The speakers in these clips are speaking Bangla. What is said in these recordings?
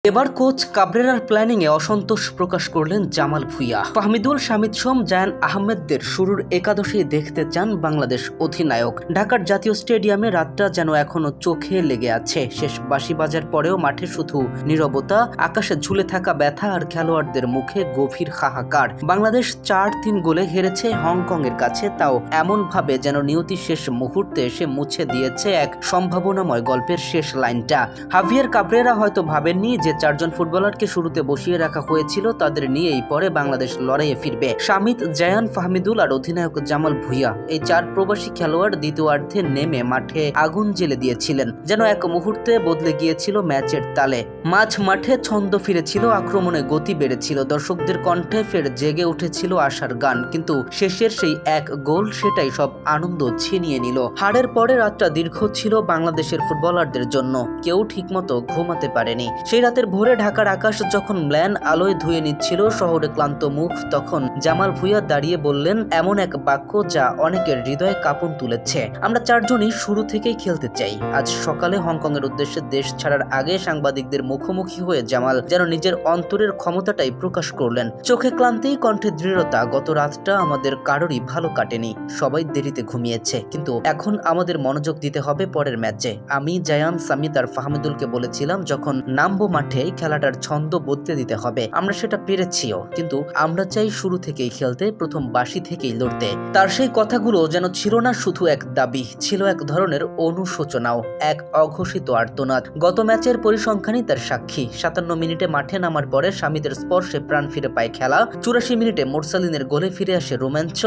এবার কোচ কাবরেরার প্ল্যানিংয়ে অসন্তোষ প্রকাশ করলেন জামাল ভুঁইয়া। ফাহমিদুল, শামিদ সোম, জায়ান আহমেদদের শুরুর একাদশেই দেখতে চান বাংলাদেশ অধিনায়ক। ঢাকার জাতীয় স্টেডিয়ামে রাতটা যেন এখনো চোখে লেগে আছে। শেষ বাঁশি বাজার পরেও মাঠে শুধু নীরবতা, আকাশে ঝুলে থাকা ব্যথা আর খেলোয়াড়দের মুখে গভীর হাহাকার। বাংলাদেশ 4-3 গোলে হেরেছে হংকংয়ের কাছে, তাও এমনভাবে যেন নিয়তি শেষ মুহূর্তে এসে মুছে দিয়েছে এক সম্ভাবনাময় গল্পের শেষ লাইনটা। হাভিয়ার কাবরেরা হয়তো ভাবেননি যে 4 জন ফুটবলারকে শুরুতে বসিয়ে রাখা হয়েছিল তাদের নিয়েই পরে বাংলাদেশ লড়াইয়ে ফিরবে। শামিদ, জায়ান, ফাহমিদুল আর অধিনায়ক জামাল ভুঁইয়া, এই 4 প্রবাসী খেলোয়াড় দ্বিতীয়ার্ধে নেমে মাঠে আগুন জ্বেলে দিয়েছিলেন। যেন এক মুহূর্তে বদলে গিয়েছিল ম্যাচের তালে। মাঝ মাঠে ছন্দ ফিরেছিল, আক্রমণে গতি বেড়েছিল, দর্শকদের কণ্ঠে ফের জেগে উঠেছিল আশার গান। কিন্তু শেষের সেই এক গোল, সেটাই সব আনন্দ ছিনিয়ে নিল। হারের পরে রাতটা দীর্ঘ ছিল বাংলাদেশের ফুটবলারদের জন্য। কেউ ঠিকমতো ঘুমাতে পারেনি। সেই রাতের ভোরে ঢাকার আকাশ যখন ম্লান আলোয় ধুয়ে নিচ্ছিল শহরে ক্লান্ত মুখ, তখন জামাল ভুঁইয়া দাঁড়িয়ে বললেন এমন এক বাক্য যা অনেকের হৃদয়ে কাঁপন তুলেছে। আমরা 4 জনই শুরু থেকেই খেলতে চাই। আজ সকালে হংকংয়ের উদ্দেশ্যে দেশ ছাড়ার আগে সাংবাদিকদের মুখোমুখি হয়ে জামাল যেন নিজের অন্তরের ক্ষমতাটাই প্রকাশ করলেন। চোখে ক্লান্তি, কণ্ঠে দৃঢ়তা। গত রাতটা আমাদের কারোরই ভালো কাটেনি, সবাই দেরিতে ঘুমিয়েছে, কিন্তু এখন আমাদের মনোযোগ দিতে হবে পরের ম্যাচে। আমি, জায়ান, সামিদ আর ফাহমিদুলকে বলেছিলাম যখন নামবো মাঠে খেলাটার ছন্দ বদলে দিতে হবে। আমরা সেটা পেরেছিও, কিন্তু আমরা চাই শুরু থেকেই খেলতে, প্রথম বাঁশি থেকেই লড়তে। তার সেই কথাগুলো যেন ছিল না শুধু এক দাবি, ছিল এক ধরনের অনুশোচনাও, এক অঘোষিত আর্তনাদ। গত ম্যাচের পরিসংখ্যানই তার সাক্ষী। 57 মিনিটে মাঠে নামার পরে শামিদের স্পর্শে প্রাণ ফিরে পায় খেলা। 84 মিনিটে মোরসালিনের গোলে ফিরে আসে রোমাঞ্চ,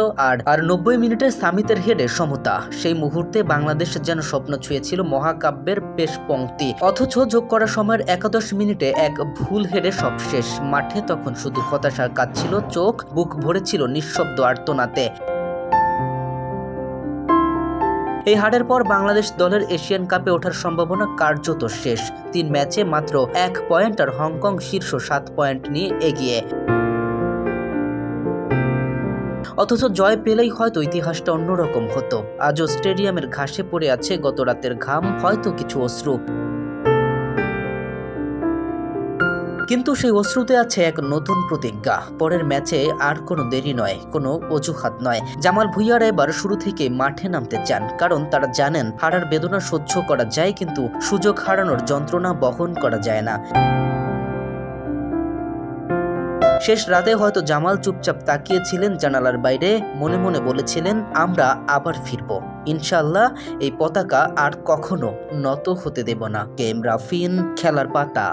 আর 90 মিনিটে সামিতের হেডে সমতা। সেই মুহূর্তে বাংলাদেশ যেন স্বপ্ন ছুঁয়েছিল মহাকাব্যের পেশ পংক্তি। অথচ যোগ করা সময়ের 11 মিনিটে এক ভুল হেডে সব শেষ। মাঠে তখন শুধু হতাশার কাঁদছিল চোখ, বুক ভরেছিল নিঃশব্দ আর্তনাদে। এই হারের পর বাংলাদেশ দলের এশিয়ান কাপে ওঠার সম্ভাবনা কার্যত শেষ। 3 ম্যাচে মাত্র 1 পয়েন্ট, আর হংকং শীর্ষ 7 পয়েন্ট নিয়ে এগিয়ে। অথচ জয় পেলেই হয়তো ইতিহাসটা অন্যরকম হতো। আজও স্টেডিয়ামের ঘাসে পড়ে আছে গত রাতের ঘাম, হয়তো কিছু অশ্রু। কিন্তু সেই অশ্রুতে আছে এক নতুন প্রতিজ্ঞা। পরের ম্যাচে আর কোনো দেরি নয়, কোনো অজুহাত নয়। জামাল ভুঁইয়ারা এবার শুরু থেকে মাঠে নামতে চান, কারণ তারা জানেন হারার বেদনা সহ্য করা যায়, কিন্তু সুযোগ হারানোর যন্ত্রণা বহন করা যায় না। শেষ রাতে হয়তো জামাল চুপচাপ তাকিয়েছিলেন জানালার বাইরে, মনে মনে বলেছিলেন আমরা আবার ফিরব ইনশাআল্লাহ, এই পতাকা আর কখনো নত হতে দেব না। কেম রাফিন, খেলার পাতা।